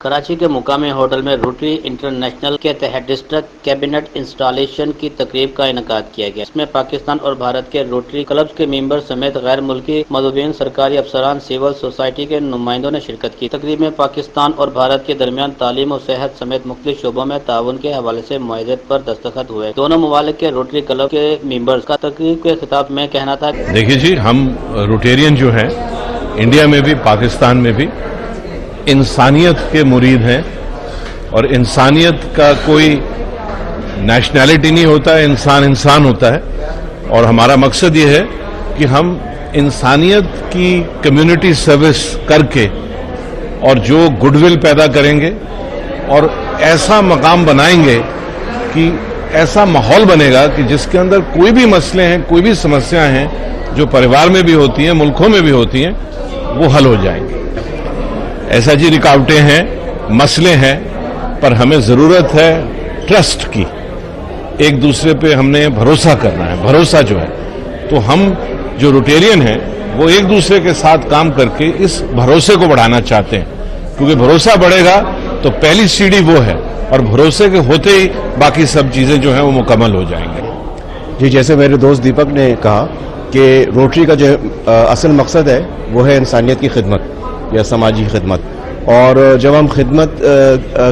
کراچی کے مقامی ہوٹل میں روٹری انٹرنیشنل کے تحت ڈسٹرکٹ کیبنٹ انسٹالیشن کی تقریب کا انعقاد کیا گیا، اس میں پاکستان اور بھارت کے روٹری کلبز کے ممبر سمیت غیر ملکی مندوبین، سرکاری افسران، سول سوسائٹی کے نمائندوں نے شرکت کی۔ تقریب میں پاکستان اور بھارت کے درمیان تعلیم و صحت سمیت مختلف شعبوں میں تعاون کے حوالے سے معاہدے پر دستخط ہوئے۔ دونوں ممالک کے روٹری کلب کے ممبرز کا تقریب کے خطاب میں کہنا تھا، دیکھیے جی، ہم روٹیرین جو ہیں انڈیا میں بھی پاکستان میں بھی انسانیت کے مرید ہیں، اور انسانیت کا کوئی نیشنلٹی نہیں ہوتا ہے، انسان ہوتا ہے، اور ہمارا مقصد یہ ہے کہ ہم انسانیت کی کمیونٹی سروس کر کے اور جو گڈ ول پیدا کریں گے اور ایسا مقام بنائیں گے کہ ایسا ماحول بنے گا کہ جس کے اندر کوئی بھی مسئلے ہیں، کوئی بھی سمسیا ہیں جو پریوار میں بھی ہوتی ہیں، ملکوں میں بھی ہوتی ہیں، وہ حل ہو جائیں گے۔ ایسا جی رکاوٹیں ہیں، مسئلے ہیں، پر ہمیں ضرورت ہے ٹرسٹ کی، ایک دوسرے پہ ہم نے بھروسہ کرنا ہے۔ بھروسہ جو ہے تو ہم جو روٹیرین ہیں وہ ایک دوسرے کے ساتھ کام کر کے اس بھروسے کو بڑھانا چاہتے ہیں، کیونکہ بھروسہ بڑھے گا تو پہلی سیڑھی وہ ہے، اور بھروسے کے ہوتے ہی باقی سب چیزیں جو ہیں وہ مکمل ہو جائیں گے۔ جی، جیسے میرے دوست دیپک نے کہا کہ روٹری کا جو اصل مقصد ہے وہ ہے انسانیت کی خدمت یا سماجی خدمت، اور جب ہم خدمت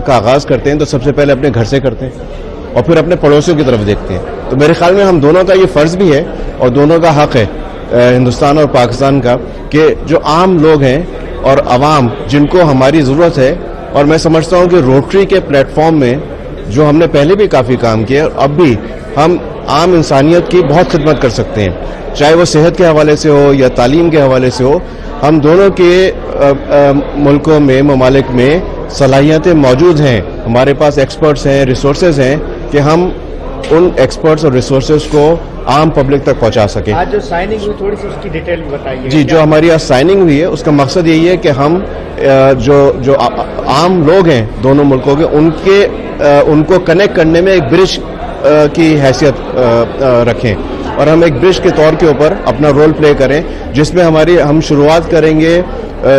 کا آغاز کرتے ہیں تو سب سے پہلے اپنے گھر سے کرتے ہیں اور پھر اپنے پڑوسیوں کی طرف دیکھتے ہیں۔ تو میرے خیال میں ہم دونوں کا یہ فرض بھی ہے اور دونوں کا حق ہے، ہندوستان اور پاکستان کا، کہ جو عام لوگ ہیں اور عوام جن کو ہماری ضرورت ہے، اور میں سمجھتا ہوں کہ روٹری کے پلیٹ فارم میں جو ہم نے پہلے بھی کافی کام کیا اور اب بھی ہم عام انسانیت کی بہت خدمت کر سکتے ہیں، چاہے وہ صحت کے حوالے سے ہو یا تعلیم کے حوالے سے ہو۔ ہم دونوں کے ملکوں میں، ممالک میں صلاحیتیں موجود ہیں، ہمارے پاس ایکسپرٹس ہیں، ریسورسز ہیں کہ ہم ان ایکسپرٹس اور ریسورسز کو عام پبلک تک پہنچا سکیں۔ آج جو سائننگ ہوئی تھوڑی سی اس کی ڈیٹیل بھی بتائیے۔ جی، جو ہماری آج سائننگ ہوئی ہے اس کا مقصد یہی ہے کہ ہم جو عام لوگ ہیں دونوں ملکوں کے ان کو کنیکٹ کرنے میں ایک برج کی حیثیت رکھیں، اور ہم ایک برج کے طور کے اوپر اپنا رول پلے کریں، جس میں ہم شروعات کریں گے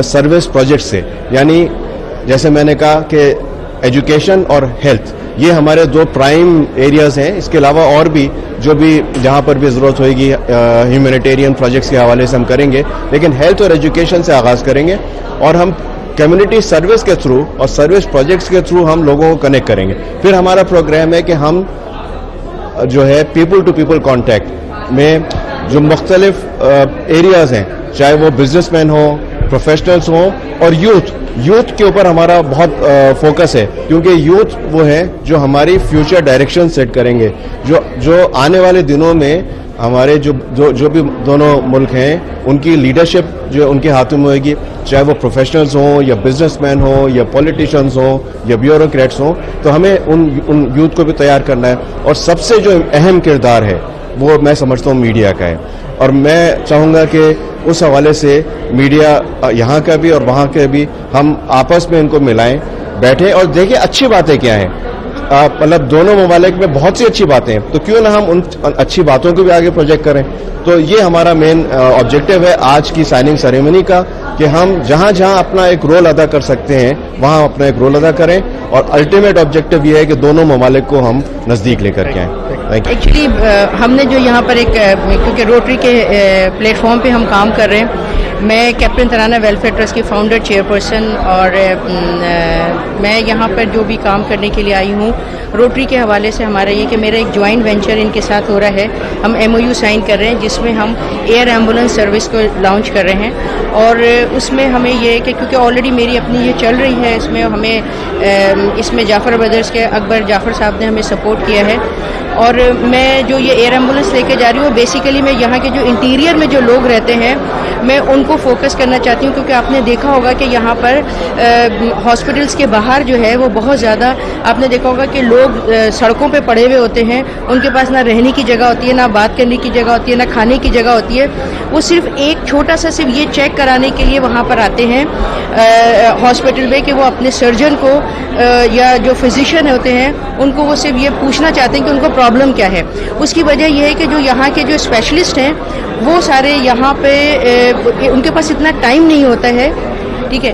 سروس پروجیکٹ سے، یعنی جیسے میں نے کہا کہ ایجوکیشن اور ہیلتھ، یہ ہمارے دو پرائم ایریاز ہیں۔ اس کے علاوہ اور بھی جہاں پر بھی ضرورت ہوئے گی ہیومینیٹیرین پروجیکٹس کے حوالے سے ہم کریں گے، لیکن ہیلتھ اور ایجوکیشن سے آغاز کریں گے، اور ہم کمیونٹی سروس کے تھرو اور سروس پروجیکٹس کے تھرو ہم لوگوں کو کنیکٹ کریں گے۔ پھر ہمارا پروگرام ہے کہ ہم جو ہے پیپل ٹو پیپل کانٹیکٹ میں جو مختلف ایریاز ہیں، چاہے وہ بزنس مین ہوں، پروفیشنلز ہوں، اور یوتھ کے اوپر ہمارا بہت فوکس ہے، کیونکہ یوتھ وہ ہے جو ہماری فیوچر ڈائریکشن سیٹ کریں گے، جو آنے والے دنوں میں ہمارے جو بھی دونوں ملک ہیں ان کی لیڈرشپ جو ان کے ہاتھوں میں ہوئے گی، چاہے وہ پروفیشنلز ہوں یا بزنس مین ہوں یا پولیٹیشنز ہوں یا بیوروکریٹس ہوں، تو ہمیں ان یوتھ کو بھی تیار کرنا ہے۔ اور سب سے جو اہم کردار ہے وہ میں سمجھتا ہوں میڈیا کا ہے، اور میں چاہوں گا کہ اس حوالے سے میڈیا یہاں کا بھی اور وہاں کے بھی ہم آپس میں ان کو ملائیں، بیٹھیں اور دیکھیں اچھی باتیں کیا ہیں۔ مطلب دونوں ممالک میں بہت سی اچھی باتیں ہیں، تو کیوں نہ ہم ان اچھی باتوں کو بھی آگے پروجیکٹ کریں۔ تو یہ ہمارا مین آبجیکٹو ہے آج کی سائننگ سیریمنی کا، کہ ہم جہاں اپنا ایک رول ادا کر سکتے ہیں وہاں اپنا ایک رول ادا کریں، اور الٹیمیٹ آبجیکٹو یہ ہے کہ دونوں ممالک کو ہم نزدیک لے کر کے آئیں۔ ایکچولی ہم نے جو یہاں پر کیونکہ روٹری کے پلیٹ فارم پہ ہم کام کر رہے ہیں، میں کیپٹن ترانہ ویلفیئر ٹرسٹ کی فاؤنڈر چیئرپرسن، اور میں یہاں پر جو بھی کام کرنے کے لیے آئی ہوں روٹری کے حوالے سے، ہمارا یہ کہ میرا ایک جوائنٹ وینچر ان کے ساتھ ہو رہا ہے، ہم MOU سائن کر رہے ہیں جس میں ہم ایئر ایمبولینس سروس کو لانچ کر رہے ہیں، اور اس میں ہمیں یہ کہ کیونکہ آلریڈی میری اپنی یہ چل رہی ہے، اس میں جعفر بردرز کے اکبر جعفر صاحب نے ہمیں سپورٹ کیا ہے، اور میں جو یہ ایئر ایمبولینس لے کے جا رہی ہوں بیسیکلی میں یہاں کے جو انٹیریئر میں جو لوگ رہتے ہیں میں ان کو فوکس کرنا چاہتی ہوں، کیونکہ آپ نے دیکھا ہوگا کہ یہاں پر ہاسپٹلس کے باہر جو ہے وہ بہت زیادہ آپ نے دیکھا ہوگا کہ لوگ سڑکوں پہ پڑے ہوئے ہوتے ہیں، ان کے پاس نہ رہنے کی جگہ ہوتی ہے، نہ بات کرنے کی جگہ ہوتی ہے، نہ کھانے کی جگہ ہوتی ہے، وہ صرف ایک چھوٹا سا صرف یہ چیک کرانے کے لیے وہاں پر آتے ہیں ہاسپٹل میں کہ وہ اپنے سرجن کو یا جو فزیشین ہوتے ہیں ان کو وہ صرف یہ پوچھنا چاہتے ہیں کہ ان کو پرابلم کیا ہے۔ اس کی وجہ یہ ہے کہ جو یہاں کے جو اسپیشلسٹ ہیں وہ سارے یہاں پہ ان کے پاس اتنا ٹائم نہیں ہوتا ہے، ٹھیک ہے،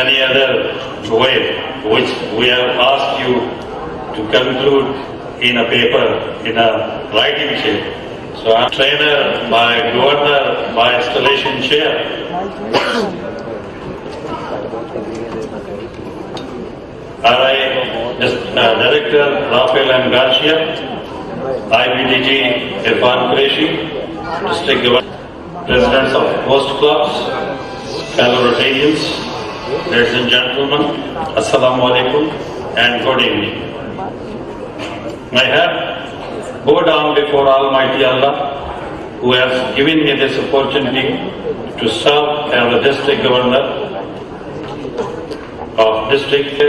Any other way which we have asked you to conclude in a paper, in a writing shape. So I'm trainer by governor by installation chair. RI Director Rafael M. Garcia, IBDG Irfan Qureshi, District Governor, Presidents of Host Clubs, fellow Rotarians, ladies and gentlemen, Assalamu alaikum and good evening. My hat bow down before Almighty Allah, who has given me this opportunity to serve as the District Governor of District,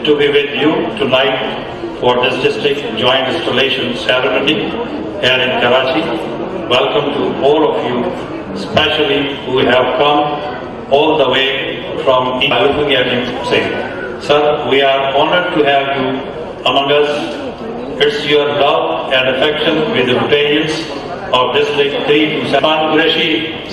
to be with you tonight for this District Joint Installation Ceremony here in Karachi. Welcome to all of you, especially who have come all the way from looking at him saying, "Sir, we are honored to have you among us. It's your love and affection with the Rotarians of District 3 to Irfan Qureshi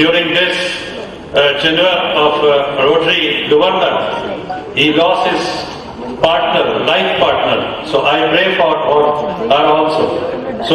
during this tenure of Rotary Governor, he lost his partner, life partner. So I pray for her also. So